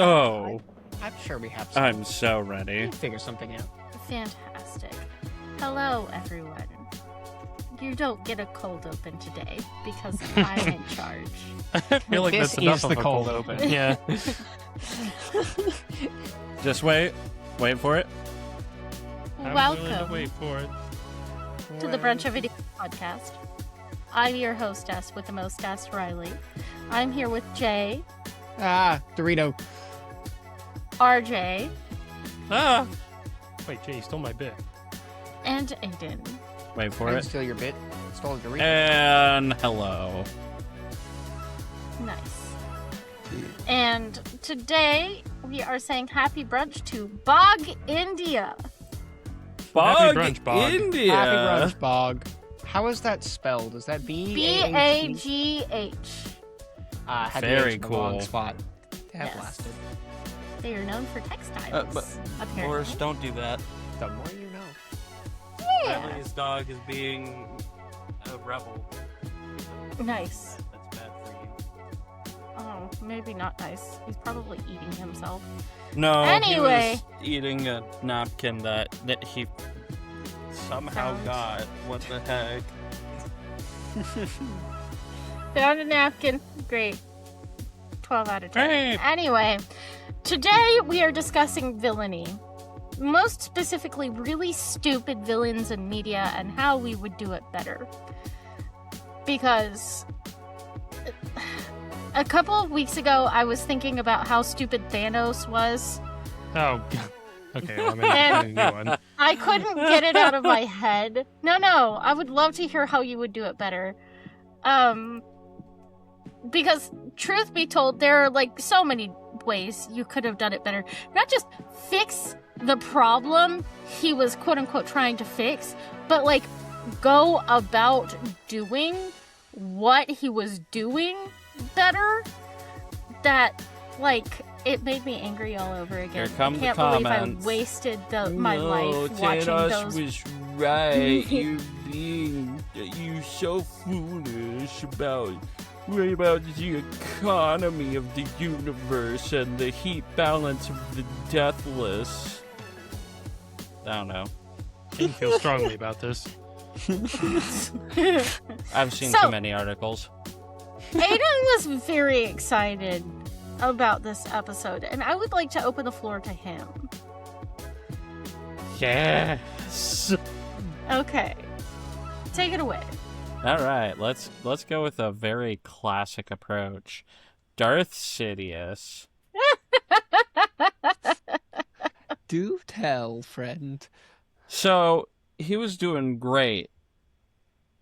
Oh, I'm sure we have some. I'm so ready. We'll figure something out. Fantastic. Hello, everyone. You don't get a cold open today because I'm in charge. I feel like This that's enough is of the a cold cold open. open. Yeah. Just wait for it. I'm willing to Welcome wait for it. to the Brunch of Video podcast. I'm your hostess with the mostess, Riley. I'm here with Jay, Dorito. RJ, Ah, Wait, Jay, you stole my bit. and Aiden. wait for I it. didn't steal your bit. Stole a Dorito. And hello. Nice. And today we are saying happy brunch to Bog, India. Bog, brunch, Bog. India. Happy brunch, Bog. How is that spelled? Is that B-A-G? B-A-G-H. Had Very the H in the wrong cool. spot. That Yes. blasted. They are known for textiles, But apparently. Boris, don't do that. The more you know. Yeah. Riley's dog is being a rebel. Nice. That's bad for you. Oh, maybe not nice. He's probably eating himself. No, Anyway. he was eating a napkin that he somehow Found. got. What the heck? Found a napkin. Great. 12 out of 10. Great. Anyway, today we are discussing villainy. Most specifically, really stupid villains in media and how we would do it better. Because a couple of weeks ago, I was thinking about how stupid Thanos was. Oh, okay. Well, I'm in a new one. I couldn't get it out of my head. No, I would love to hear how you would do it better. Because truth be told, there are like so many ways you could have done it better. Not just fix the problem he was quote unquote trying to fix, but like go about doing what he was doing better. That like it made me angry all over again. Here come I the can't believe comments. I wasted my life watching those. was right. You so foolish about the economy of the universe and the heat balance of the deathless. I don't know. I feel strongly about this. I've seen So- too many articles. Aiden was very excited about this episode, and I would like to open the floor to him. Yes. Okay. Take it away. All right, let's go with a very classic approach. Darth Sidious. Do tell, friend. So he was doing great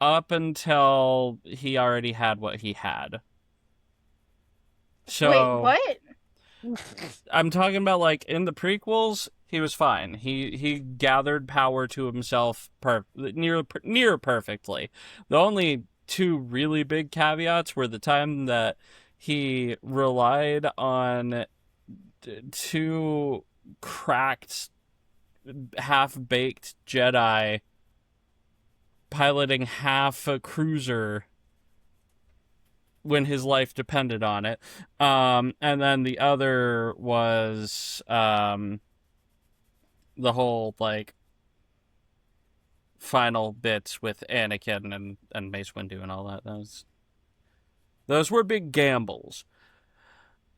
up until he already had what he had. So Wait, what? I'm talking about like in the prequels, he was fine. He gathered power to himself near perfectly. The only two really big caveats were the time that he relied on two cracked, half-baked Jedi piloting half a cruiser when his life depended on it. And then the other was the whole like final bits with Anakin and Mace Windu and all that. Those were big gambles.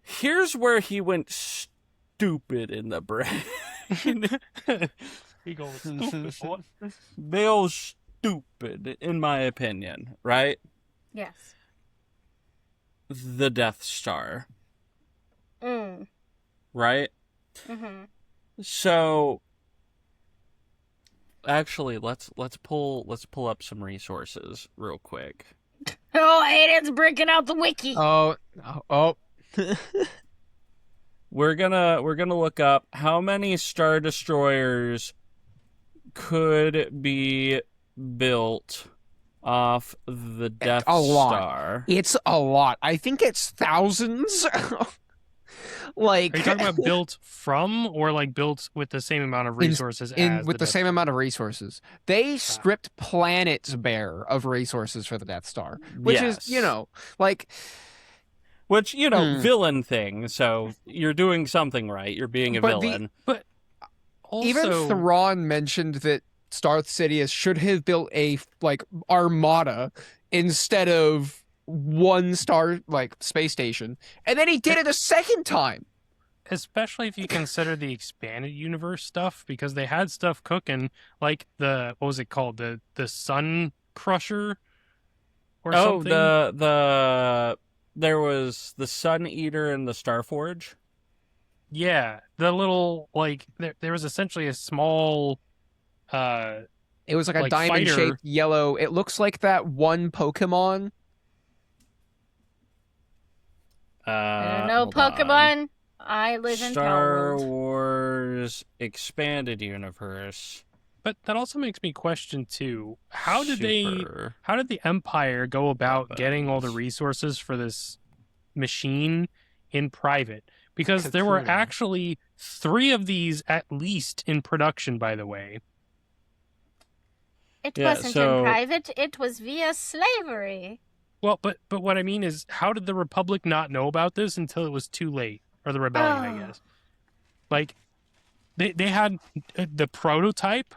Here's where he went stupid in the brain. He goes stupid. What? Real stupid, in my opinion, right? Yes. The Death Star, Mm. right? Mm-hmm. So, actually, let's pull up some resources real quick. Oh, Aiden's breaking out the wiki. Oh. We're gonna look up how many Star Destroyers could be built off the Death A lot. Star. It's a lot. I think it's thousands. Like, Are you talking about built from or like built with the same amount of resources as with the Death same Star? amount of resources? They stripped planets bare of resources for the Death Star, which Yes. is, like, Which, villain thing. So you're doing something right. You're being a villain. But also, Even Thrawn mentioned that Darth Sidious should have built a armada instead of one star space station, and then he did it a second time. especially if you consider the expanded universe stuff, because they had stuff cooking, like what was it called? The Sun Crusher or something? There was the Sun Eater and the Starforge. Yeah, the little there was essentially a small It was like a like diamond-shaped fighter. yellow. It looks like that one Pokemon. I don't know Hold on. Pokemon. I live in Star Palworld. Wars Expanded Universe. But that also makes me question too, how did Super the Empire go about getting all the weapons. resources for this machine in private? Because there were Cocooning. actually 3 of these at least in production, by the way. It Yeah, wasn't so- in private. It was via slavery. Well, but what I mean is, how did the Republic not know about this until it was too late? Or the Rebellion, I Oh. guess. Like, they had the prototype,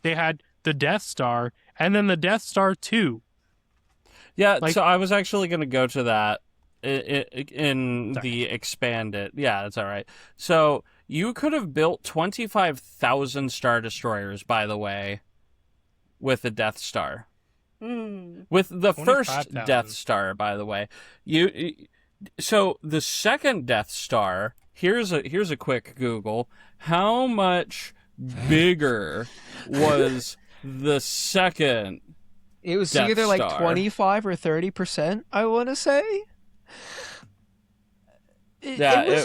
they had the Death Star, and then the Death Star 2. Yeah, Like- so I was actually going to go to that in Sorry. the expanded. Yeah, that's all right. So you could have built 25,000 Star Destroyers, by the way, with the Death Star. With the first 25,000. Death Star, by the way. So the second Death Star, here's a quick Google. How much bigger was the second? It was Death either like Star. 25 or 30%, I want to say. Yeah,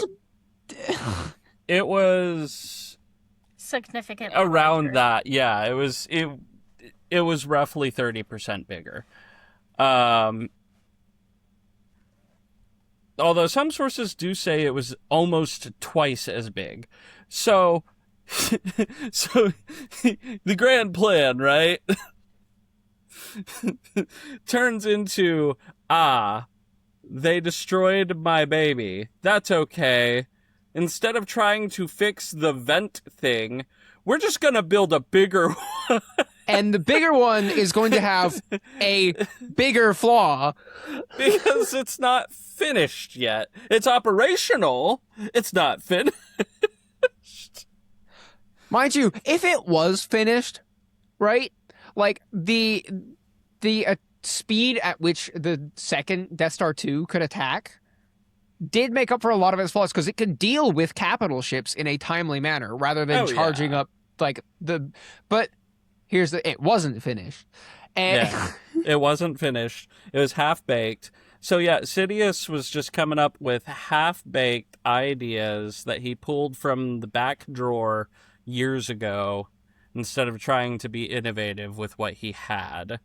it was Significantly around larger. that. Yeah, it was roughly 30% bigger. Although some sources do say it was almost twice as big. So so the grand plan, right? Turns into they destroyed my baby. That's okay. Instead of trying to fix the vent thing, we're just gonna build a bigger one. And the bigger one is going to have a bigger flaw. Because it's not finished yet. It's operational. It's not finished. Mind you, if it was finished, right? Like the speed at which the second Death Star 2 could attack did make up for a lot of its flaws, because it could deal with capital ships in a timely manner rather than Oh, charging yeah. up but it wasn't finished. And Yeah. It wasn't finished. It was half-baked. So yeah, Sidious was just coming up with half-baked ideas that he pulled from the back drawer years ago instead of trying to be innovative with what he had.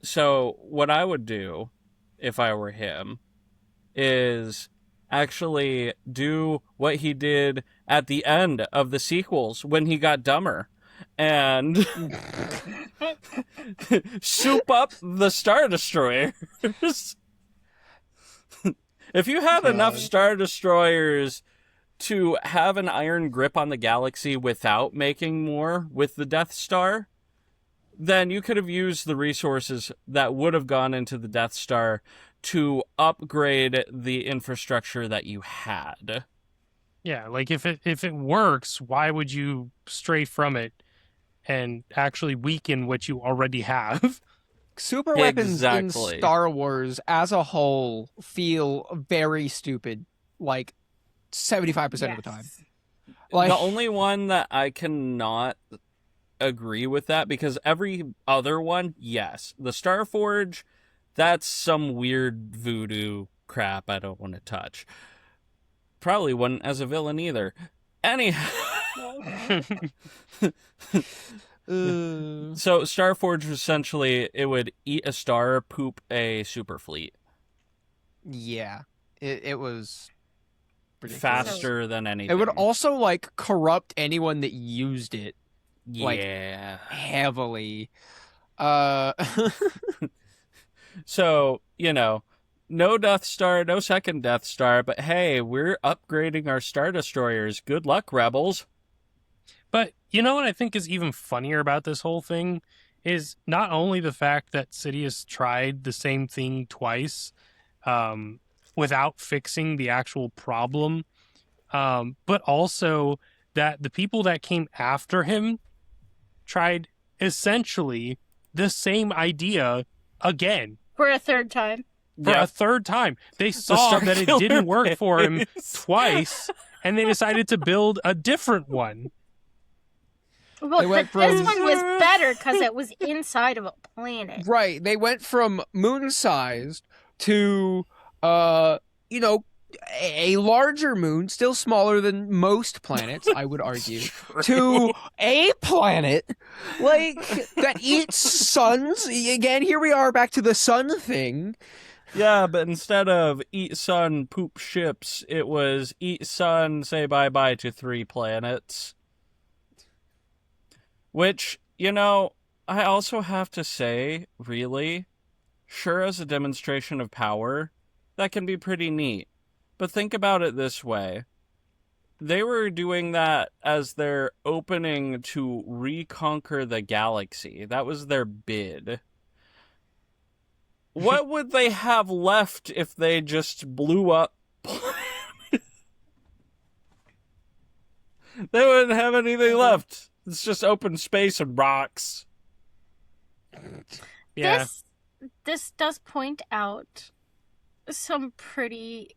So what I would do if I were him is actually do what he did at the end of the sequels when he got dumber and soup up the Star Destroyers. If you have enough Star Destroyers to have an iron grip on the galaxy without making more with the Death Star, then you could have used the resources that would have gone into the Death Star to upgrade the infrastructure that you had. Yeah, like if it works, why would you stray from it and actually weaken what you already have? super weapons Exactly. in Star Wars as a whole feel very stupid, like 75% of the time. Like The only one that I cannot agree with that, because every other one, yes. The Starforge, that's some weird voodoo crap I don't want to touch. Probably wouldn't as a villain either. Anyhow. So Starforge, essentially, it would eat a star, poop a super fleet. yeah, it was ridiculous. Faster than anything. It would also like corrupt anyone that used it like- Yeah. heavily. So, no Death Star, no second Death Star, but hey, we're upgrading our Star Destroyers. Good luck, Rebels. But you know what I think is even funnier about this whole thing is not only the fact that Sidious tried the same thing twice without fixing the actual problem, but also that the people that came after him tried essentially the same idea again. For a third time. For a third time. They saw that it didn't work for him twice, and they decided to build a different one. Well, They went but this from- one was better because it was inside of a planet. Right. They went from moon-sized to, a larger moon, still smaller than most planets, I would argue, to a planet that eats suns. Again, here we are back to the sun thing. Yeah, but instead of eat sun, poop ships, it was eat sun, say bye-bye to 3 planets. Which, I also have to say, really, sure, as a demonstration of power, that can be pretty neat. But think about it this way. They were doing that as their opening to reconquer the galaxy. That was their bid. What would they have left if they just blew up? They wouldn't have anything left. It's just open space and rocks. Yeah. This does point out some pretty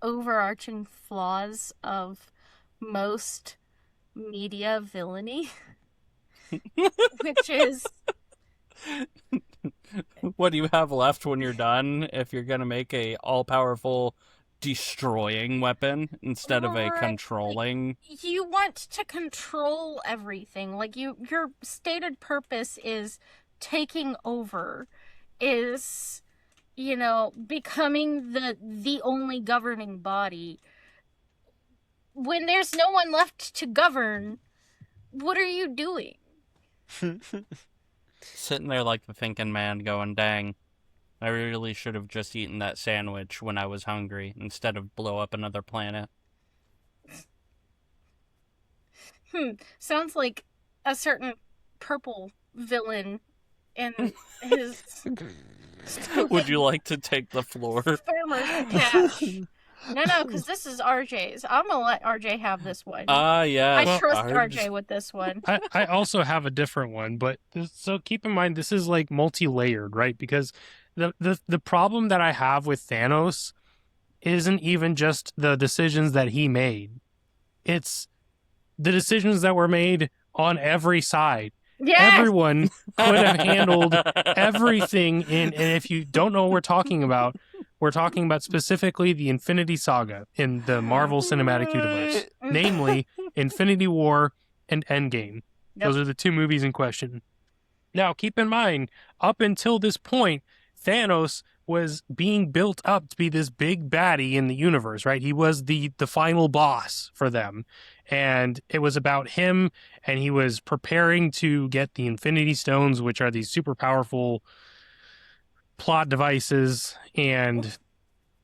overarching flaws of most media villainy, which is What do you have left when you're done if you're going to make a all-powerful destroying weapon instead of a Right. controlling? you want to control everything. Like your stated purpose is taking over, is becoming the only governing body. When there's no one left to govern, what are you doing? Sitting there like the thinking man going, dang, I really should have just eaten that sandwich when I was hungry instead of blow up another planet. Sounds like a certain purple villain in his Would you like to take the floor? farmer's patch. No, because this is RJ's. I'm gonna let RJ have this one. Yeah. I trust RJ with this one. I also have a different one, but so keep in mind this is like multi-layered, right? Because the problem that I have with Thanos isn't even just the decisions that he made. It's the decisions that were made on every side. Yes! Everyone could have handled everything and if you don't know what we're talking about specifically the Infinity Saga in the Marvel Cinematic Universe, namely Infinity War and Endgame. Yep. Those are the 2 movies in question. Now, keep in mind, up until this point, Thanos was being built up to be this big baddie in the universe, right? He was the final boss for them. And it was about him, and he was preparing to get the Infinity Stones, which are these super powerful plot devices, and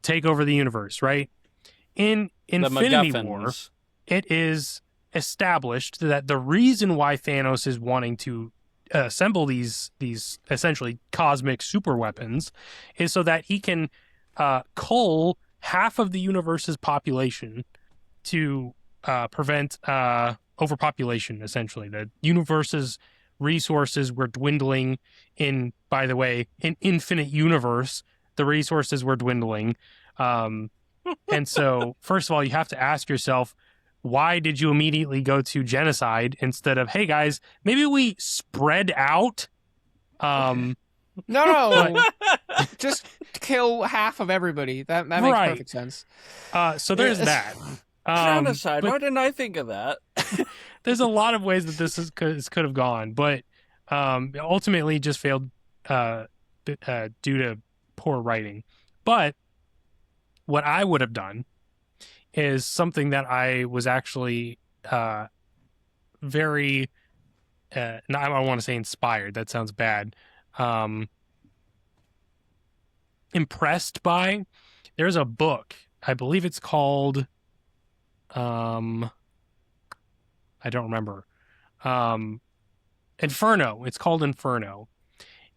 take over the universe, right? In The Infinity MacGuffins. War, it is established that the reason why Thanos is wanting to assemble these essentially cosmic super weapons is so that he can cull half of the universe's population to prevent overpopulation. Essentially, the universe's resources were dwindling. By the way, in Infinite Universe, the resources were dwindling, and so first of all, you have to ask yourself, why did you immediately go to genocide instead of, hey guys, maybe we spread out? No. Just kill half of everybody. That makes Right. perfect sense. So there's that. Genocide. but Why didn't I think of that? there's a lot of ways that this could have gone, but ultimately just failed due to poor writing. But what I would have done is something that I was actually very I don't want to say inspired. That sounds bad. impressed by. There's a book, I believe it's called, I don't remember, Inferno. It's called Inferno,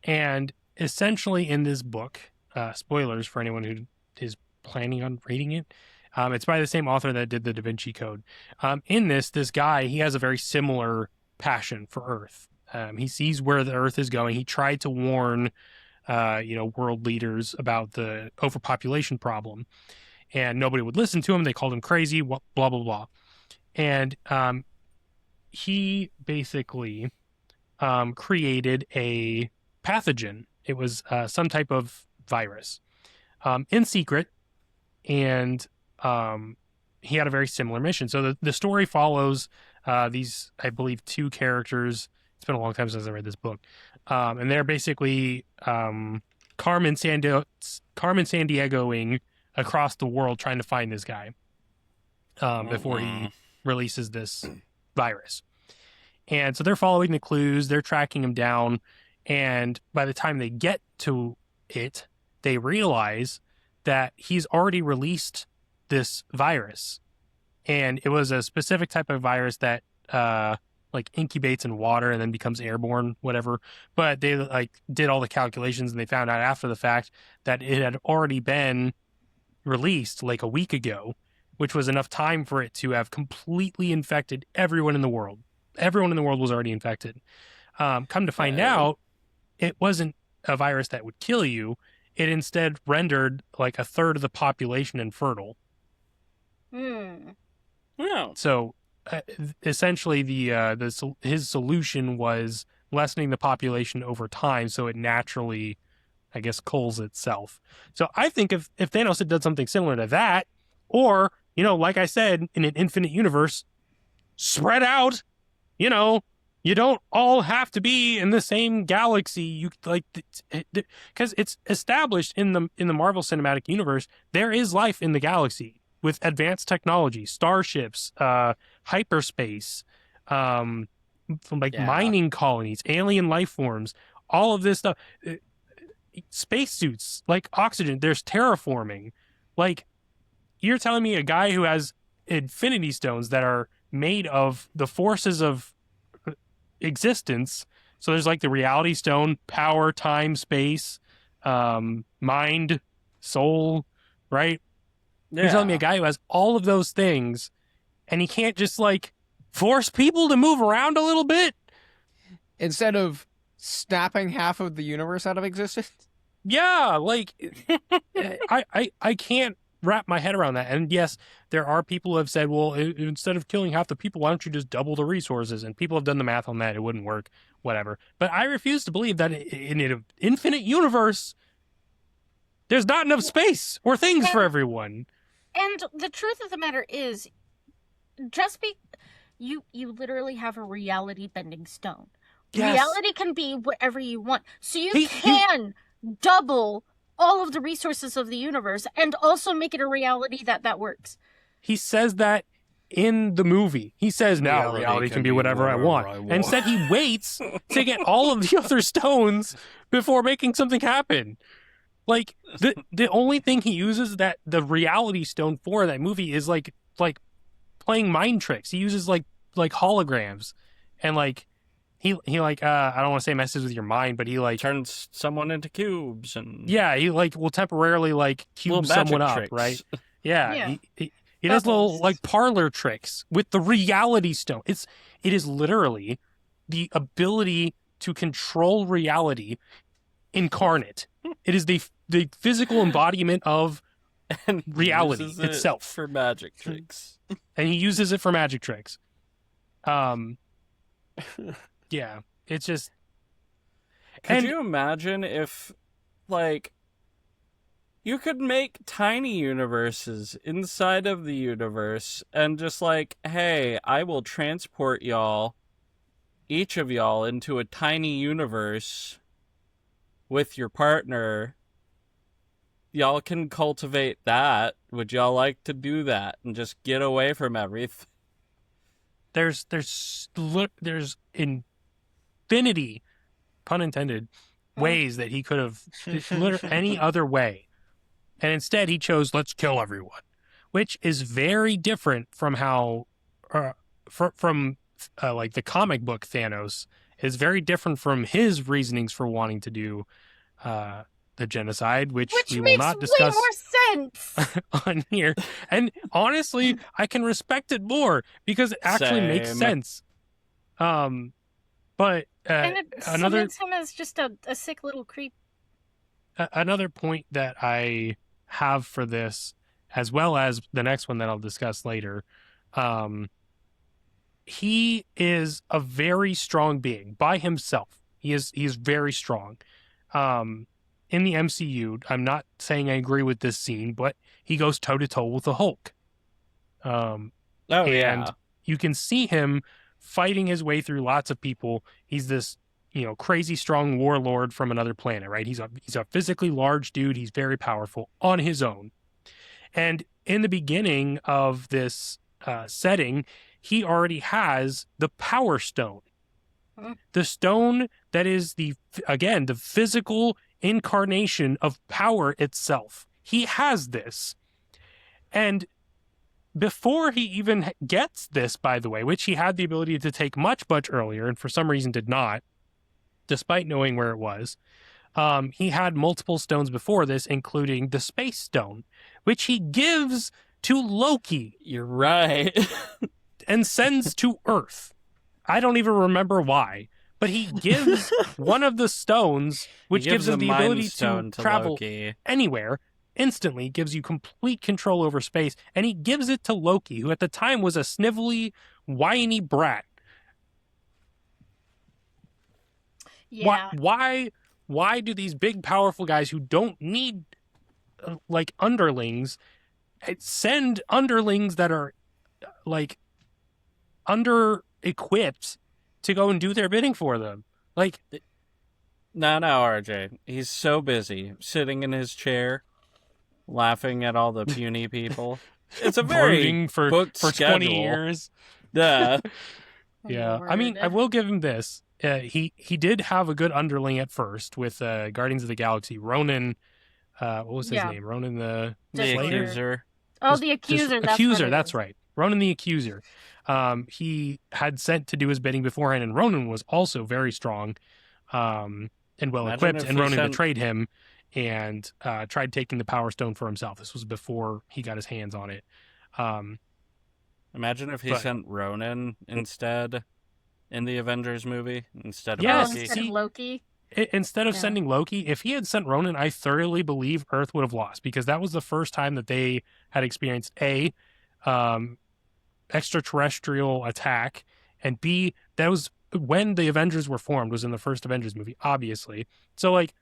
and essentially in this book, spoilers for anyone who is planning on reading it. It's by the same author that did the Da Vinci Code. In this guy, he has a very similar passion for Earth. He sees where the Earth is going. He tried to warn, world leaders about the overpopulation problem, and nobody would listen to him. They called him crazy, blah, blah, blah. And he basically created a pathogen. It was some type of virus in secret, and he had a very similar mission. So the story follows these, I believe, two characters. It's been a long time since I read this book. And they're basically Carmen Sandiegoing across the world trying to find this guy before he releases this virus. And so they're following the clues. They're tracking him down. And by the time they get to it, they realize that he's already released this virus. And it was a specific type of virus that like incubates in water and then becomes airborne, whatever. But they like did all the calculations and they found out after the fact that it had already been released like a week ago, which was enough time for it to have completely infected everyone in the world. Everyone in the world was already infected. Come to find out, it wasn't a virus that would kill you. It instead rendered like a third of the population infertile. Yeah. So essentially, his solution was lessening the population over time, so it naturally, I guess, culls itself. So I think if Thanos had done something similar to that, or like I said, in an infinite universe, spread out, you don't all have to be in the same galaxy. You because it's established in the Marvel Cinematic Universe, there is life in the galaxy with advanced technology, starships, hyperspace, mining colonies, alien life forms, all of this stuff, spacesuits, like oxygen. There's terraforming. Like, you're telling me a guy who has infinity stones that are made of the forces of existence. So there's like the reality stone, power, time, space, mind, soul, right? Yeah. You're telling me a guy who has all of those things and he can't just like force people to move around a little bit? Instead of snapping half of the universe out of existence? Yeah, like I can't wrap my head around that. And yes, there are people who have said, well, instead of killing half the people, why don't you just double the resources? And people have done the math on that. It wouldn't work, whatever. But I refuse to believe that in an infinite universe, there's not enough space or things for everyone. And the truth of the matter is, you literally have a reality bending stone. Yes. Reality can be whatever you want. So you can double all of the resources of the universe and also make it a reality that works. He says that in the movie. He says, now reality can be whatever I want. And instead he waits to get all of the other stones before making something happen. Like, the only thing he uses that the reality stone for in that movie is like playing mind tricks. He uses like holograms and like he like I don't want to say messes with your mind, but he like turns someone into cubes and he like will temporarily like cube someone up, tricks. Right? Yeah. He does little like parlor tricks with the reality stone. It is literally the ability to control reality incarnate. It is the physical embodiment of and reality uses it itself for magic tricks. And he uses it for magic tricks. Yeah, it's just. Could you imagine if, like, you could make tiny universes inside of the universe and just like, hey, I will transport each of y'all into a tiny universe with your partner. Y'all can cultivate that. Would y'all like to do that and just get away from everything? There's infinity, pun intended, ways that he could have, any other way. And instead he chose, let's kill everyone, which is very different from how, from like the comic book Thanos is very different from his reasonings for wanting to do the genocide, which we will makes not way discuss more sense. on here. And honestly, I can respect it more because it actually makes Same. sense. But And it another cements him as just a sick little creep. another point that I have for this, as well as the next one that I'll discuss later, he is a very strong being by himself. He is very strong. In the MCU, I'm not saying I agree with this scene, but he goes toe to toe with the Hulk. Oh And yeah. you can see him fighting his way through lots of people. He's this, crazy strong warlord from another planet, right? He's a physically large dude. He's very powerful on his own. And in the beginning of this setting, he already has the Power Stone. The stone that is the physical incarnation of power itself. He has this. And before he even gets this, by the way, which he had the ability to take much earlier and for some reason did not, despite knowing where it was, he had multiple stones before this, including the Space Stone, which he gives to Loki You're right. and sends to Earth. I don't even remember why, but he gives one of the stones, which He gives him the Mind ability to Stone travel Loki. anywhere, instantly gives you complete control over space, and he gives it to Loki, who at the time was a snivelly, whiny brat. Yeah. Why do these big, powerful guys who don't need like underlings send underlings that are like under-equipped to go and do their bidding for them? Like, No, RJ. He's so busy sitting in his chair, laughing at all the puny people. It's a very brooding for booked 20 schedule. years. Yeah. Yeah, I mean, I will give him this. He did have a good underling at first with Guardians of the Galaxy. Ronan, what was his name? Ronan the The Slayer. Accuser. Oh, the Accuser. Accuser, that's right. Ronan the Accuser. He had sent to do his bidding beforehand, and Ronan was also very strong and well equipped. if And he Ronan sent- betrayed him and tried taking the Power Stone for himself. This was before he got his hands on it. Imagine if he But- sent Ronan instead in the Avengers movie instead of Yes, Loki. instead of Loki. Instead of Yeah. sending Loki, if he had sent Ronan, I thoroughly believe Earth would have lost, because that was the first time that they had experienced A, extraterrestrial attack, and B, that was when the Avengers were formed, was in the first Avengers movie, obviously. So, like,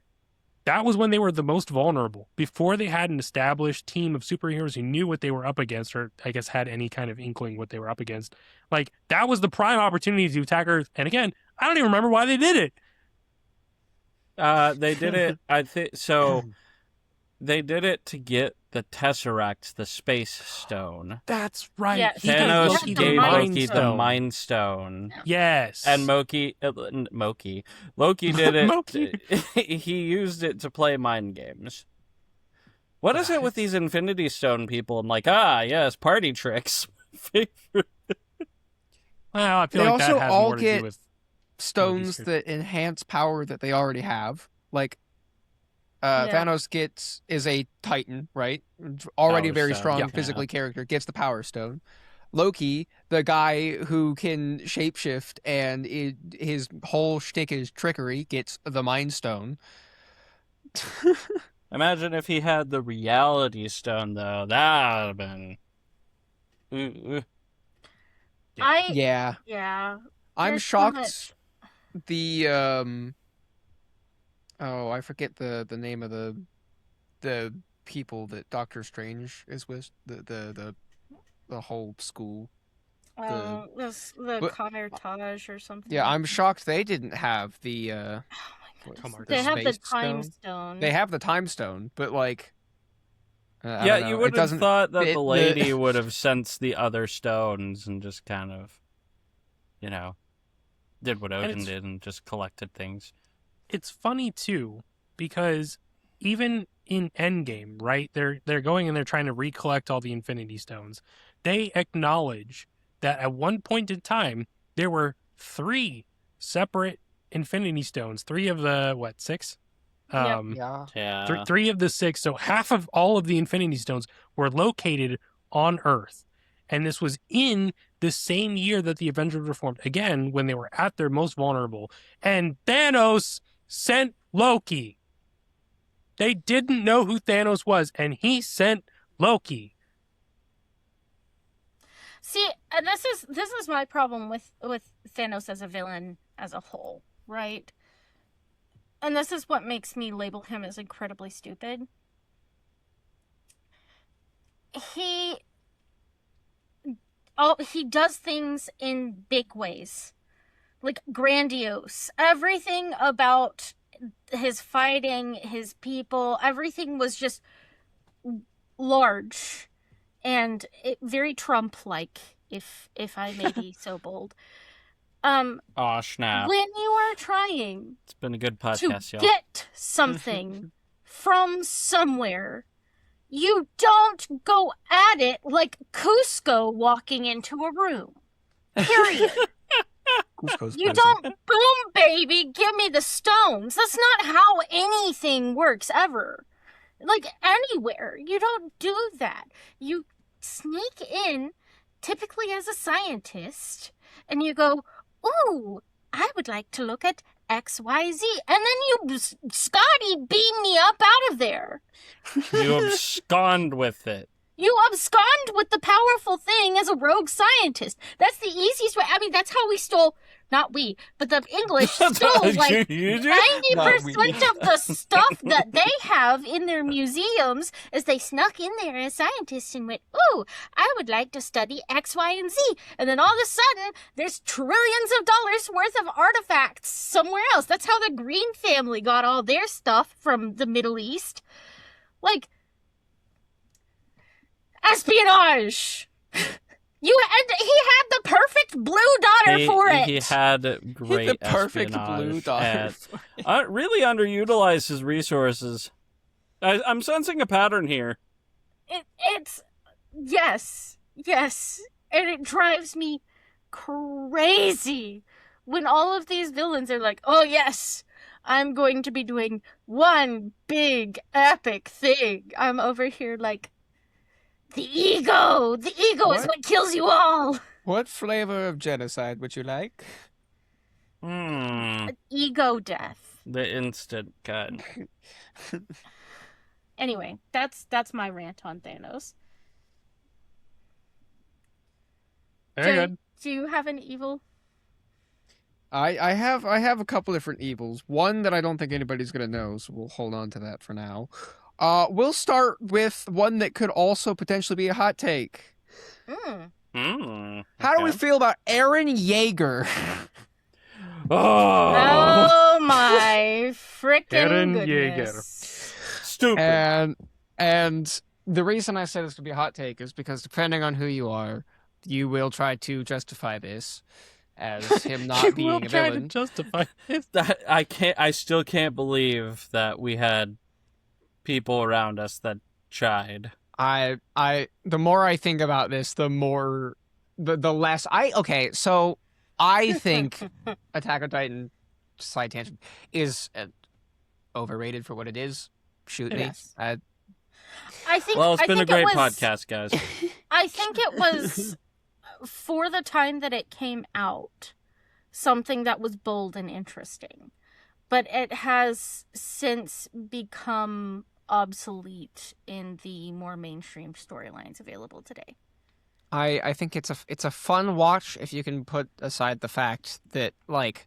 that was when they were the most vulnerable, before they had an established team of superheroes who knew what they were up against, or I guess had any kind of inkling what they were up against. Like, that was the prime opportunity to attack Earth. And again, I don't even remember why they did it. They did it, I think, so they did it to get the Tesseract, the Space Stone. That's right. Yeah, He gave Thanos Loki the gave Mind Loki the Stone. Mind Stone. Yes. And Loki did it. Moki. He used it to play mind games. What is it with these Infinity Stone people? I'm like, yes, party tricks. Well, I feel They like that also has all more to get do with stones Loki's that enhance power that they already have. Like Yeah. Thanos is a Titan, right? Already a Power very Stone, strong yeah. physically character, gets the Power Stone. Loki, the guy who can shapeshift and his whole shtick is trickery, gets the Mind Stone. Imagine if he had the Reality Stone, though. That would have been. Ooh. Yeah, Yeah. I'm There's so shocked. much. The I forget the name of the people that Doctor Strange is with. The whole school. The But- Comertage or something. Yeah, I'm shocked they didn't have the Oh my Come goodness. on, They have the Space Time Stone. Stone. They have the Time Stone, but like, I Yeah, don't you know. would It have doesn't thought that fit the lady would have sensed the other stones and just kind of, did what And Odin it's- did and just collected things. it's funny too, because even in Endgame, right? They're going and they're trying to recollect all the Infinity Stones. They acknowledge that at one point in time there were 3 separate Infinity Stones, 3 of the what, 6? Yep. Yeah. Yeah. 3 of the 6, so half of all of the Infinity Stones were located on Earth. And this was in the same year that the Avengers were formed, again, when they were at their most vulnerable. And Thanos sent Loki. They didn't know who Thanos was, and he sent Loki. See, and this is my problem with Thanos as a villain as a whole, right? And this is what makes me label him as incredibly stupid. He does things in big ways, like grandiose. Everything about his fighting, his people, everything was just large and very Trump-like, if I may be so bold. Aw, snap. When you are trying It's been a good to podcast, y'all. get something from somewhere, you don't go at it like Cusco walking into a room. Period. Cusco's You menacing. don't, boom, baby, give me the stones. That's not how anything works ever. Like, anywhere. You don't do that. You sneak in, typically as a scientist, and you go, ooh, I would like to look at XYZ. And then you, Scotty, beam me up out of there. You abscond with it. You abscond with the powerful thing as a rogue scientist. That's the easiest way. I mean, that's how we stole, not we, but the English stole like You do? 90% of the stuff that they have in their museums is they snuck in there as scientists and went, ooh, I would like to study X, Y, and Z. And then all of a sudden, there's trillions of dollars worth of artifacts somewhere else. That's how the Green family got all their stuff from the Middle East. Like, espionage! He had the perfect blue daughter for it! He had great The perfect blue espionage daughter. really underutilized his resources. I'm sensing a pattern here. It's yes, and it drives me crazy when all of these villains are like, oh yes, I'm going to be doing one big epic thing. I'm over here like, the ego is What? what kills you all. What flavor of genocide would you like? Ego death. The instant cut. Anyway, that's my rant on Thanos. Very Jay, good. do you have an evil? I have a couple different evils. One that I don't think anybody's gonna know, so we'll hold on to that for now. We'll start with one that could also potentially be a hot take. How do we Okay. feel about Aaron Yeager? Oh, Oh my frickin' Eren goodness. stupid. And the reason I said this could be a hot take is because depending on who you are, you will try to justify this as him not We'll being a try to villain. justify it. I still can't believe that we had people around us that tried. The more I think about this, the more the less okay, so I think Attack on Titan, side tangent, is overrated for what it is. Shoot me. Yes. I think. Well, it's I been a think great it was, podcast, guys. I think it was for the time that it came out, something that was bold and interesting, but it has since become obsolete in the more mainstream storylines available today. I think it's a fun watch if you can put aside the fact that like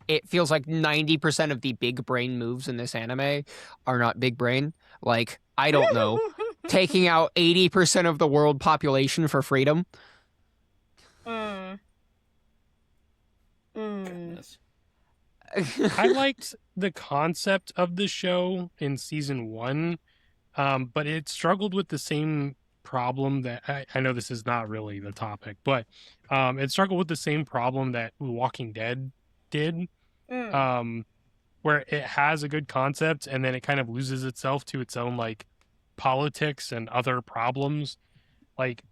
it feels like 90% of the big brain moves in this anime are not big brain. Like, I don't know, taking out 80% of the world population for freedom. Goodness. I liked the concept of the show in season 1, but it struggled with the same problem that I know this is not really the topic, but it struggled with the same problem that Walking Dead did. where it has a good concept and then it kind of loses itself to its own like politics and other problems. Like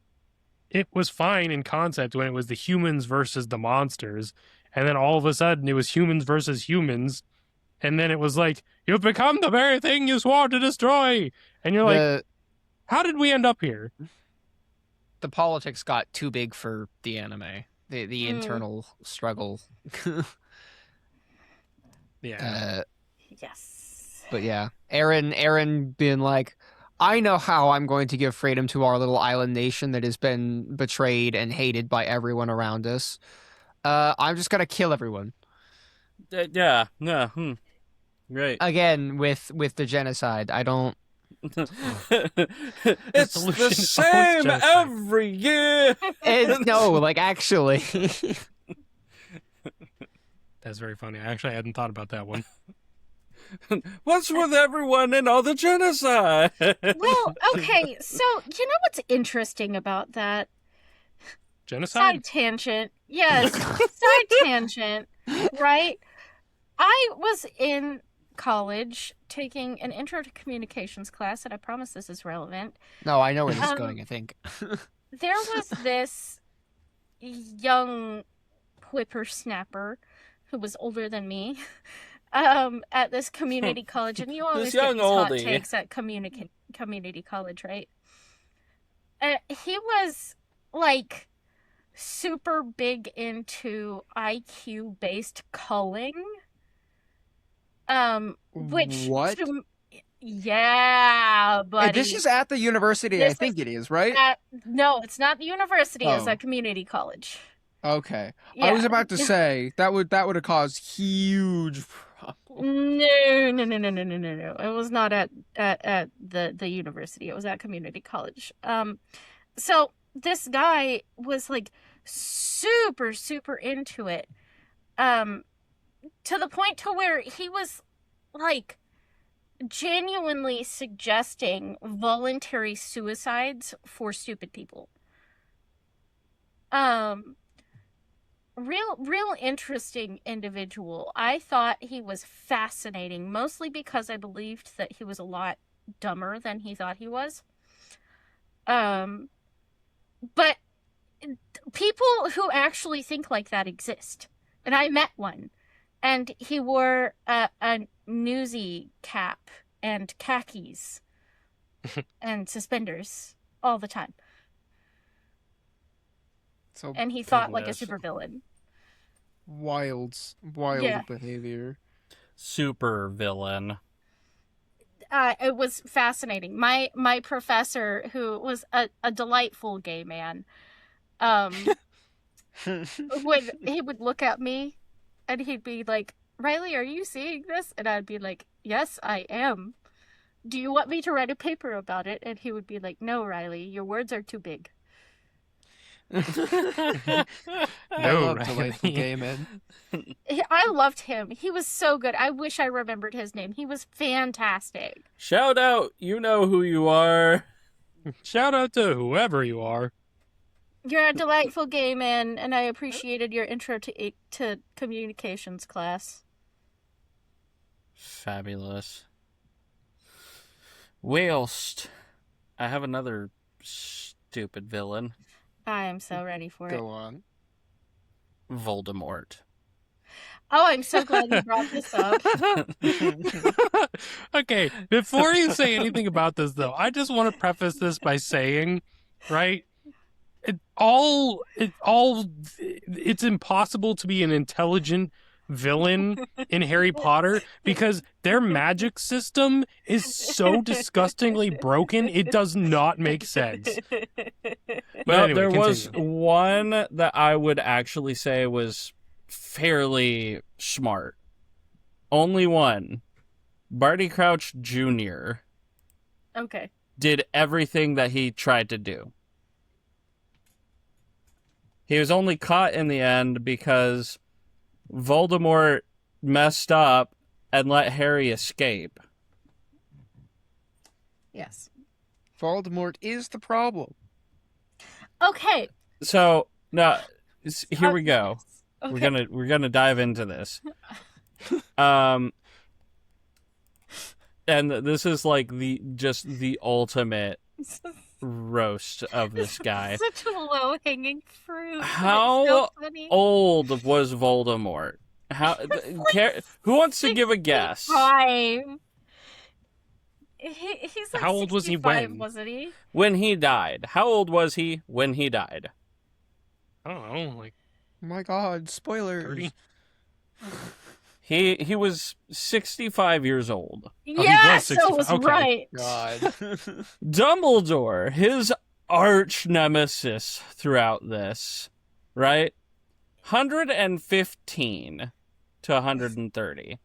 it was fine in concept when it was the humans versus the monsters, and then all of a sudden it was humans versus humans, and then it was like, you've become the very thing you swore to destroy, and you're like, The how did we end up here? the politics got too big for the anime. The Mm. internal struggle. Yeah. Yes. But yeah, Aaron being like, I know how I'm going to give freedom to our little island nation that has been betrayed and hated by everyone around us. I'm just gonna kill everyone Yeah. Yeah. Right. again with the genocide. I don't. It's solution the is always same genocide. every year. No, like actually. That's very funny. I actually hadn't thought about that one. What's with everyone and all the genocide? Well, okay, so you know what's interesting about that? Genocide? Side tangent. Yes, side tangent, right? I was in college taking an intro to communications class, and I promise this is relevant. No, I know where this is Um, going. I think. There was this young whippersnapper who was older than me at this community college, and you always get young these hot oldie. takes at community college, right? He was like super big into IQ based culling. Which What? yeah, buddy. This is at the university. I This think it is, right? No, it's not the university. It's Oh. a community college. Okay. Yeah. I was about to say that would have caused huge problems. No. It was not at the university. It was at community college. So this guy was like super into it. To the point to where he was like genuinely suggesting voluntary suicides for stupid people. Real interesting individual. I thought he was fascinating, mostly because I believed that he was a lot dumber than he thought he was. But people who actually think like that exist. And I met one. And he wore a newsy cap and khakis and suspenders all the time. So And he thought like a Goodness. supervillain. wild Yeah. behavior. Super villain. It was fascinating. My professor, who was a delightful gay man, he would look at me and he'd be like, Riley, are you seeing this? And I'd be like, yes, I am. Do you want me to write a paper about it? And he would be like, no, Riley, your words are too big. I No, love right. delightful gay men. I loved him. He was so good. I wish I remembered his name. He was fantastic. Shout out, you know who you are. Shout out to whoever you are. You're a delightful gay man, and I appreciated your intro to communications class. Fabulous. Whilst I have another stupid villain, I am so ready for it. Go on. Voldemort. Oh, I'm so glad you brought this up. Okay, before you say anything about this, though, I just want to preface this by saying, right? It's impossible to be an intelligent villain in Harry Potter because their magic system is so disgustingly broken, it does not make sense. Well, anyway, there was continue. one that I would actually say was fairly smart. Only one. Barty Crouch Jr. Okay. did everything that he tried to do. He was only caught in the end because Voldemort messed up and let Harry escape. Yes. Voldemort is the problem. Okay. So now, here we go. Okay. We're gonna dive into this. And this is like the ultimate roast of this guy. Such a low hanging fruit. How It's so funny. old was Voldemort? Who wants to give a guess? 65. He's like How old was he 65, when? wasn't he? When he died. How old was he when he died? I don't know, like Oh my God! Spoilers. 30. He was 65 years old. Yeah, was so 65. it was Okay. right. God. Dumbledore, his arch nemesis throughout this, right? 115 to 130.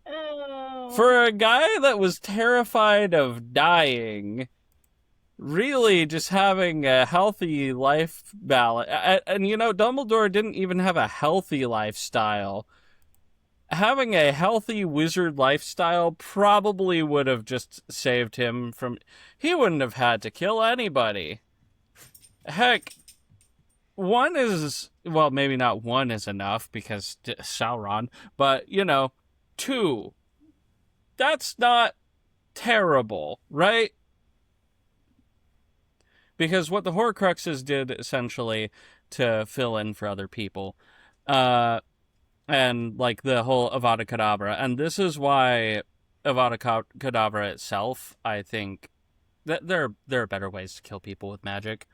Oh. For a guy that was terrified of dying, really just having a healthy life balance. And you know, Dumbledore didn't even have a healthy lifestyle. Having a healthy wizard lifestyle probably would have just saved him from... He wouldn't have had to kill anybody. Heck, one is... Well, maybe not one is enough because Sauron, but, you know, two. That's not terrible, right? Because what the Horcruxes did, essentially, to fill in for other people, and, like, the whole Avada Kedavra, and this is why Avada Kedavra itself, I think, that there are better ways to kill people with magic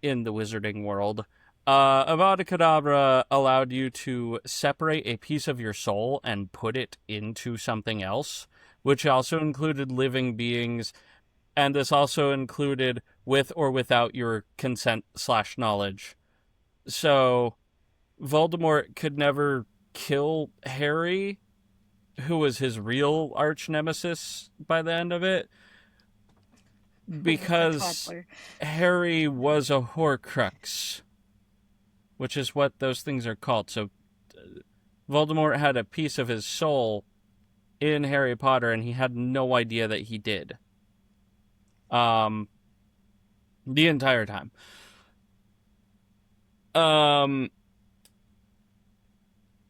in the wizarding world. Avada Kedavra allowed you to separate a piece of your soul and put it into something else, which also included living beings, and this also included with or without your consent/knowledge. So, Voldemort could never kill Harry, who was his real arch nemesis by the end of it, because Toddler. Harry was a Horcrux, which is what those things are called. So Voldemort had a piece of his soul in Harry Potter, and he had no idea that he did. The entire time.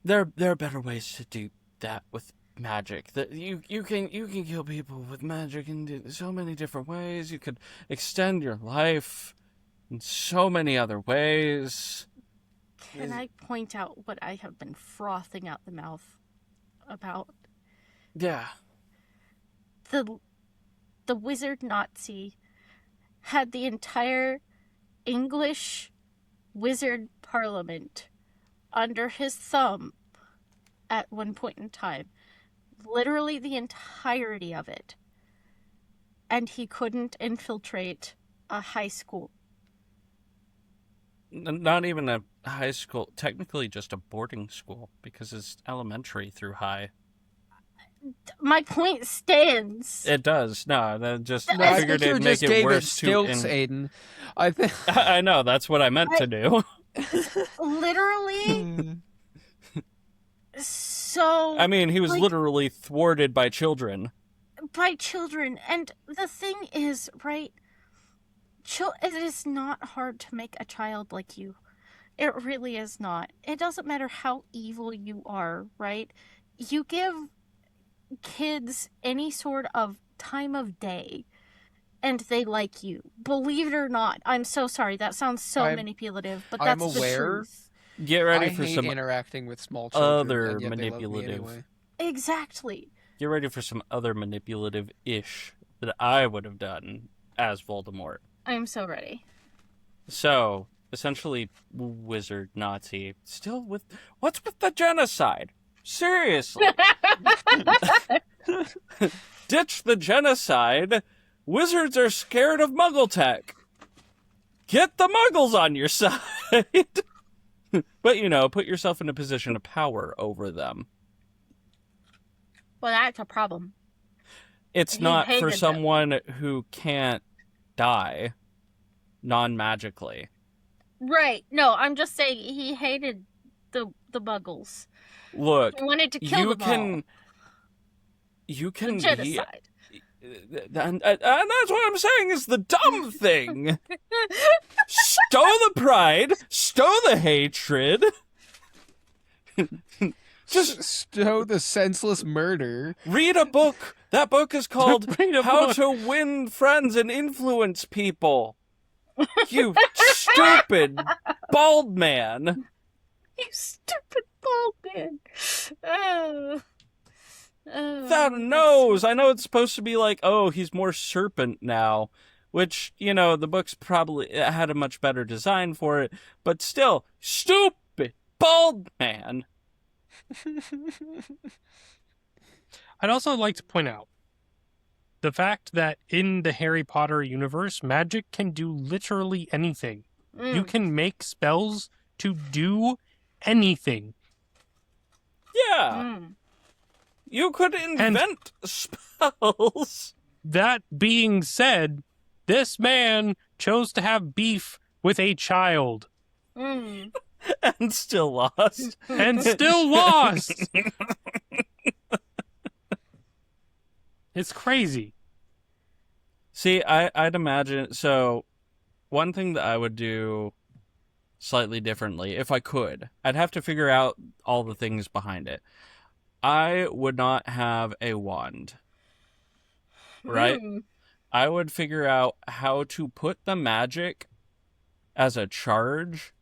There are better ways to do that with magic. That you can kill people with magic in so many different ways. You could extend your life in so many other ways. Can I point out what I have been frothing out the mouth about? Yeah. The wizard Nazi had the entire English wizard parliament under his thumb at one point in time. Literally the entirety of it. And he couldn't infiltrate a high school. Not even a high school, technically just a boarding school, because it's elementary through high. My point stands. It does. No, that just No, I I figured think you it'd make just it gave it worse too. stilts, Aiden. I think. I know, that's what I meant to do. Literally. So. I mean, he was like, literally thwarted by children. by children. And the thing is, right? It is not hard to make a child like you. It really is not. It doesn't matter how evil you are, right? You give kids any sort of time of day and they like you. Believe it or not. I'm so sorry. That sounds so I'm- manipulative, but I'm that's the aware. truth. Get ready I for hate some interacting with small children. other and yet they love me manipulative. anyway. Exactly. Get ready for some other manipulative-ish that I would have done as Voldemort. I'm so ready. So, essentially, wizard Nazi. Still with... What's with the genocide? Seriously. Ditch the genocide. Wizards are scared of Muggle tech. Get the Muggles on your side. But, you know, put yourself in a position of power over them. Well, that's a problem. It's He not for hated them. someone who can't die non-magically. Right. No, I'm just saying he hated the muggles. Look, He wanted to kill you them can... You all. can be... Genocide. And that's what I'm saying is the dumb thing. Stow the pride, stow the hatred. Stow the senseless murder. Read a book. That book is called Read a How book. to Win Friends and Influence People. You stupid bald man. You stupid bald man. Oh. Oh, That that's- nose. I know it's supposed to be like, oh, he's more serpent now. Which, the book's probably it had a much better design for it. But still, stupid bald man. I'd also like to point out the fact that in the Harry Potter universe, magic can do literally anything. You can make spells to do anything. Yeah. Mm. You could invent spells. That being said, this man chose to have beef with a child Mm. And still lost. and still lost. It's crazy. See, I'd imagine. So, one thing that I would do slightly differently, if I could, I'd have to figure out all the things behind it. I would not have a wand, right? Mm. I would figure out how to put the magic as a charge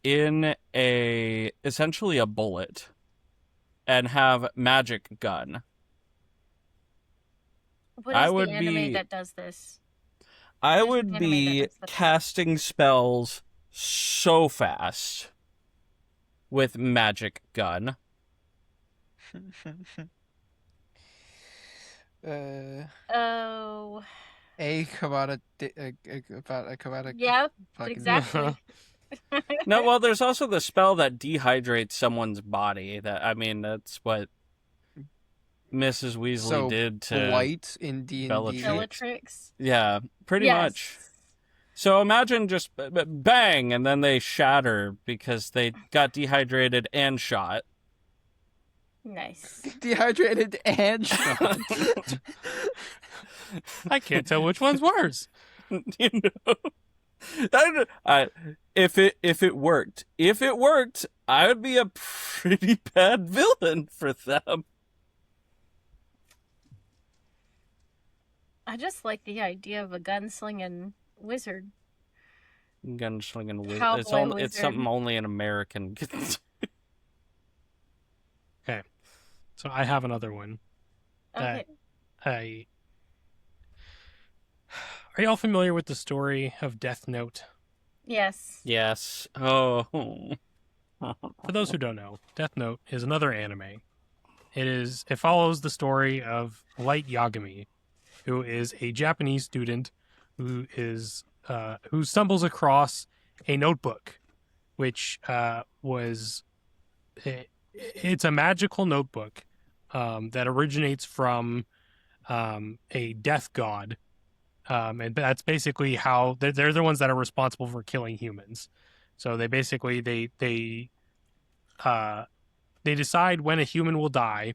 in essentially a bullet and have magic gun. What is I the would anime be- that does this? I There's would an anime be that does that. casting spells so fast with magic gun. Oh. Yep, fucking- exactly. No, well, there's also the spell that dehydrates someone's body. That's what Mrs. Weasley So, did to Blight in D&D. Bellatrix. Bellatrix. Yeah, pretty Yes. much. So imagine just bang, and then they shatter because they got dehydrated and shot. Nice. Dehydrated and shot. I can't tell which one's worse. You know, if it worked, I would be a pretty bad villain for them. I just like the idea of a gunslinging wizard. Gunslinging wizard. Cowboy It's wizard. something only an American. So I have another one. Okay. Are y'all familiar with the story of Death Note? Yes. Yes. Oh. For those who don't know, Death Note is another anime. It follows the story of Light Yagami, who is a Japanese student who stumbles across a notebook, which it's a magical notebook that originates from a death god. And that's basically how they're the ones that are responsible for killing humans. So they basically they decide when a human will die,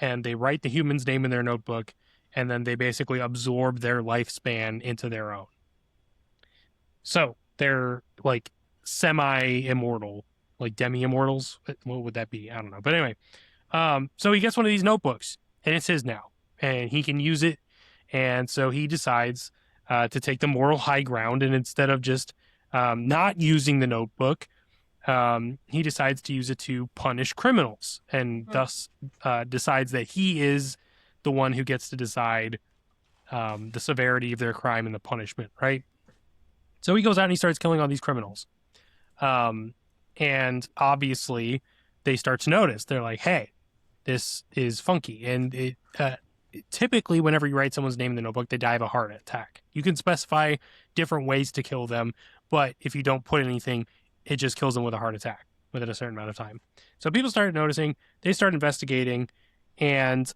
and they write the human's name in their notebook, and then they basically absorb their lifespan into their own. So they're like semi-immortal, like demi-immortals. What would that be? I don't know. But anyway, so he gets one of these notebooks, and it's his now, and he can use it. And so he decides to take the moral high ground, and instead of just not using the notebook, he decides to use it to punish criminals, and thus decides that he is the one who gets to decide the severity of their crime and the punishment, right? So he goes out and he starts killing all these criminals. And obviously they start to notice. They're like, hey, this is funky. And typically whenever you write someone's name in the notebook, they die of a heart attack. You can specify different ways to kill them, but if you don't put anything, it just kills them with a heart attack within a certain amount of time. So people started noticing, they start investigating, and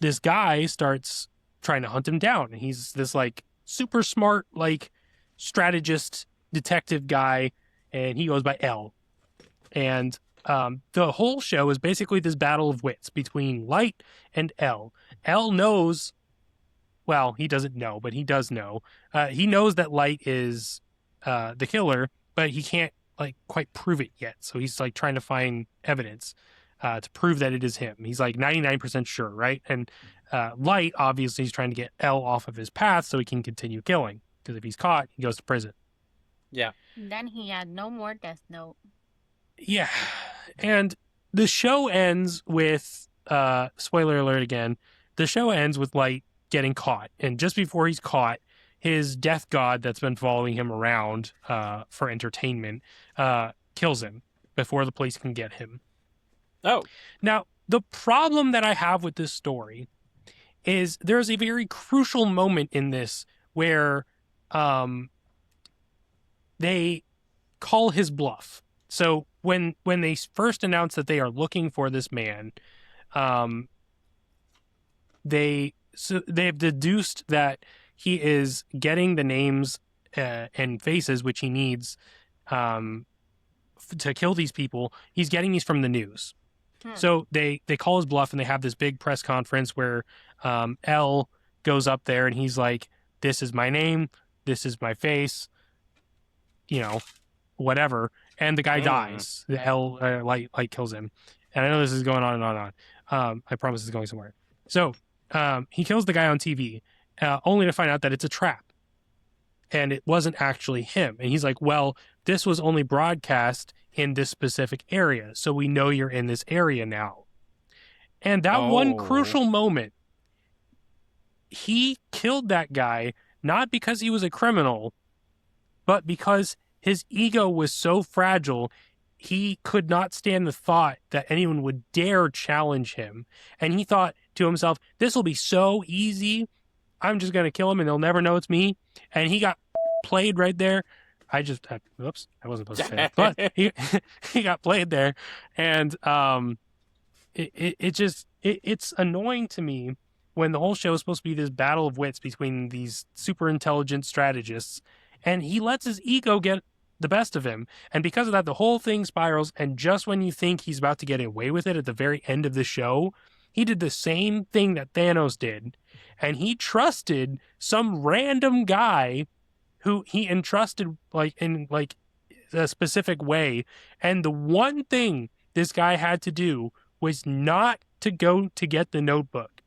this guy starts trying to hunt him down. And he's this like super smart, like strategist detective guy, and he goes by L. And the whole show is basically this battle of wits between Light and L. L knows, well, he doesn't know, but he does know. He knows that Light is the killer, but he can't like quite prove it yet. So he's like trying to find evidence to prove that it is him. He's like 99% sure, right? And Light obviously is trying to get L off of his path so he can continue killing. Because if he's caught, he goes to prison. Yeah. Then he had no more Death Note. Yeah, and the show ends with spoiler alert again. The show ends with Light getting caught, and just before he's caught, his death god that's been following him around for entertainment kills him before the police can get him. Oh. Now, the problem that I have with this story is there's a very crucial moment in this where they call his bluff. So when they first announce that they are looking for this man, they've deduced that he is getting the names and faces which he needs to kill these people. He's getting these from the news. So they call his bluff, and they have this big press conference where L goes up there and he's like, "This is my name, this is my face, you know, whatever." And the guy dies. The L light kills him. And I know this is going on and on and on. I promise it's going somewhere. So he kills the guy on TV, only to find out that it's a trap. And it wasn't actually him. And he's like, well, this was only broadcast in this specific area, so we know you're in this area now. And that one crucial moment, he killed that guy not because he was a criminal, but because his ego was so fragile, he could not stand the thought that anyone would dare challenge him. And he thought to himself, this will be so easy. I'm just going to kill him and they'll never know it's me. And he got played right there. Whoops, I wasn't supposed to say that. But he got played there. And it's annoying to me when the whole show is supposed to be this battle of wits between these super intelligent strategists, and he lets his ego get the best of him. And because of that, the whole thing spirals. And just when you think he's about to get away with it at the very end of the show, he did the same thing that Thanos did. And he trusted some random guy who he entrusted in a specific way. And the one thing this guy had to do was not to go to get the notebook.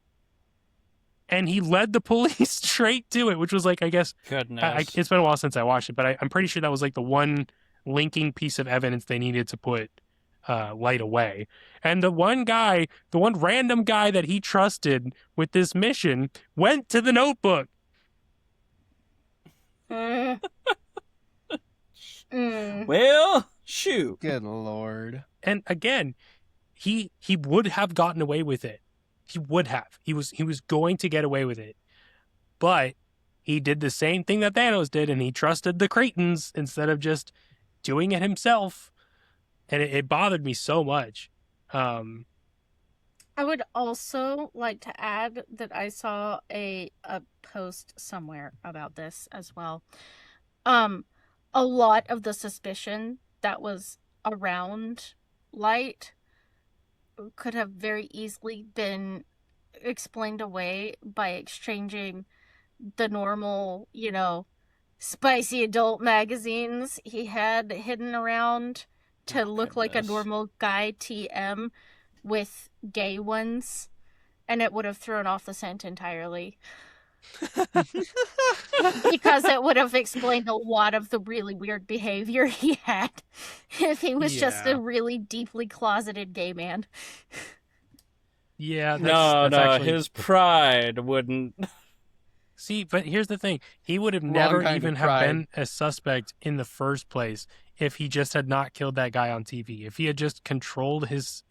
And he led the police straight to it, which was I guess, Goodness. it's been a while since I watched it, but I'm pretty sure that was the one linking piece of evidence they needed to put Light away. And the one random guy that he trusted with this mission went to the notebook. Well, shoot. Good Lord. And again, he would have gotten away with it. He would have. He was going to get away with it. But he did the same thing that Thanos did, and he trusted the Cretans instead of just doing it himself. And it bothered me so much. I would also like to add that I saw a post somewhere about this as well. A lot of the suspicion that was around Light could have very easily been explained away by exchanging the normal, spicy adult magazines he had hidden around to look like a normal guy TM with gay ones, and it would have thrown off the scent entirely. Because it would have explained a lot of the really weird behavior he had if he was just a really deeply closeted gay man. Yeah, that's actually... his pride wouldn't. See, but here's the thing. He would have never even have been a suspect in the first place if he just had not killed that guy on TV. If he had just controlled his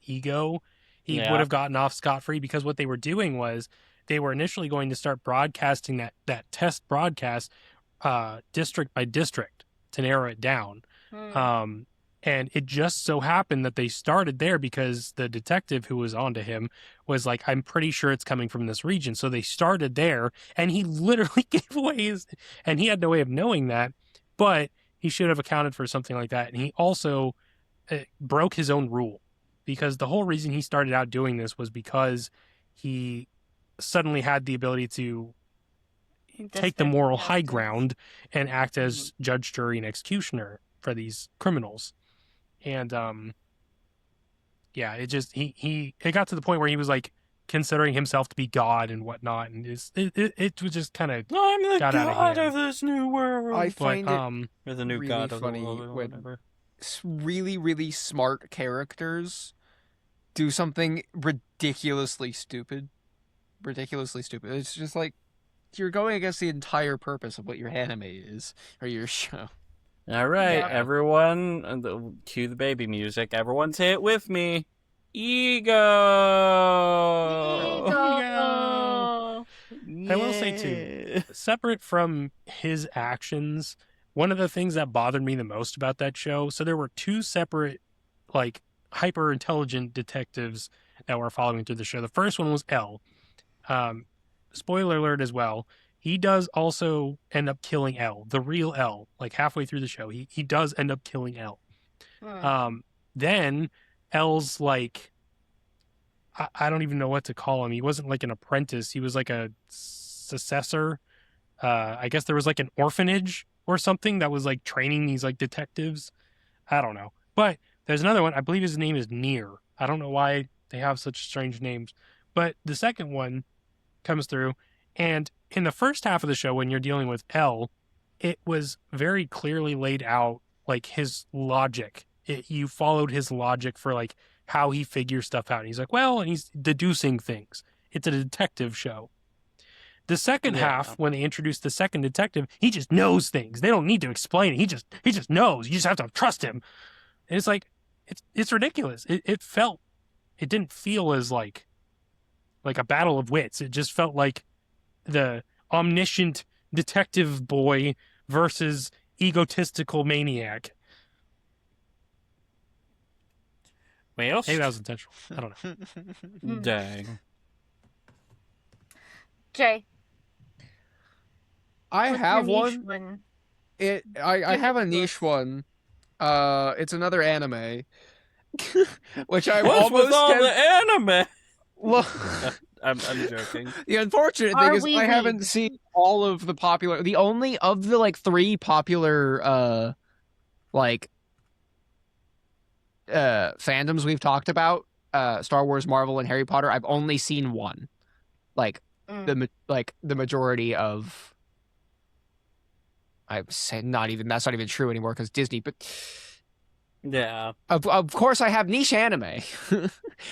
ego, he would have gotten off scot-free, because what they were doing was they were initially going to start broadcasting that test broadcast district by district to narrow it down. And it just so happened that they started there because the detective who was onto him was like, I'm pretty sure it's coming from this region. So they started there, and he literally gave away and he had no way of knowing that, but he should have accounted for something like that. And he also broke his own rule, because the whole reason he started out doing this was because he suddenly had the ability to take the moral high ground and act as judge, jury, and executioner. these criminals. And yeah, it just it got to the point where he was like considering himself to be God and whatnot, and it was just kind of I'm the got out of god hand. of this new world. I But find it Or the new really god of the funny world or when- whatever. really, really smart characters do something ridiculously stupid. It's just like you're going against the entire purpose of what your anime is or your show. All right, Yeah. everyone, cue the baby music. Everyone say it with me. Ego. Ego. I will say, too, separate from his actions, one of the things that bothered me the most about that show, so there were two separate, like, hyper intelligent detectives that were following through the show. The first one was L. Spoiler alert as well. He does also end up killing L, the real L, like halfway through the show. He does end up killing L. Then L's like, I don't even know what to call him. He wasn't like an apprentice. He was like a successor. I guess there was like an orphanage or something that was like training these like detectives. I don't know. But there's another one. I believe his name is Near. I don't know why they have such strange names. But the second one comes through. And in the first half of the show, when you're dealing with L, it was very clearly laid out, like his logic. You followed his logic for like how he figures stuff out. He's like, well, and he's deducing things. It's a detective show. The second half, when they introduce the second detective, he just knows things. They don't need to explain it. He just knows. You just have to trust him. And it's like, it's ridiculous. It didn't feel as like a battle of wits. It just felt like the omniscient detective boy versus egotistical maniac. Well, Maybe that was intentional. I don't know. dang. Jay. I what's have your niche one. I have a niche one. It's another anime, which I've What's almost with all kept... the anime? Look, I'm joking. the unfortunate Are thing is we I haven't weak? seen all of the popular. The only of the like 3 popular fandoms we've talked about, Star Wars, Marvel, and Harry Potter. I've only seen one. Like the majority of. I've said that's not even true anymore because Disney, but Yeah. of course I have niche anime,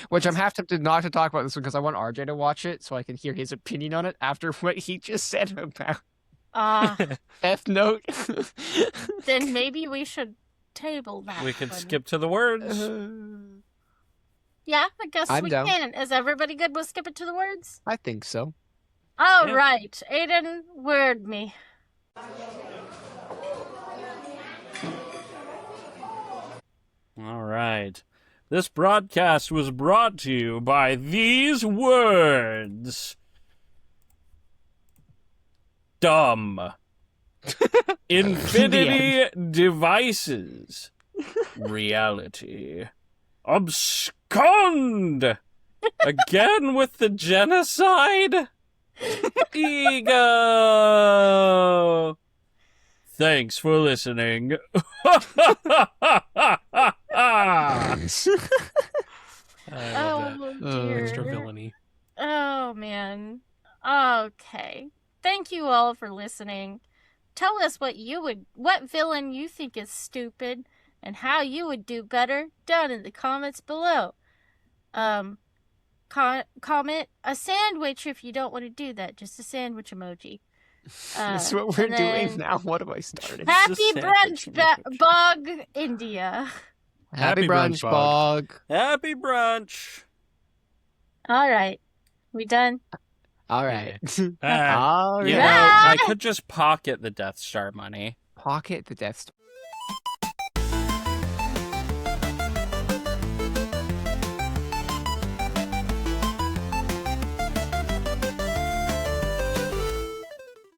which I'm have to not to talk about this one because I want RJ to watch it so I can hear his opinion on it after what he just said about F note. Then maybe we should table that. We could one. skip to the words. Yeah, I guess I'm we down. can. Is everybody good with skipping to the words? I think so. All Yeah. right, Aiden, word me. All right. This broadcast was brought to you by these words. Dumb. Infinity devices. Reality. Abscond! Again with the genocide? Ego! Thanks for listening. I love that. Dear. Extra villainy. Oh man. Okay. Thank you all for listening. Tell us what villain you think is stupid and how you would do better down in the comments below. Comment a sandwich if you don't want to do that, just a sandwich emoji. That's what we're and doing then now. What have I started? Happy Just a brunch, sandwich Bog India. Happy brunch, brunch, Bog. Happy brunch. All right, we done. All right. Ah, All You right. know, Bye. I could just pocket the Death Star money. Pocket the Death Star.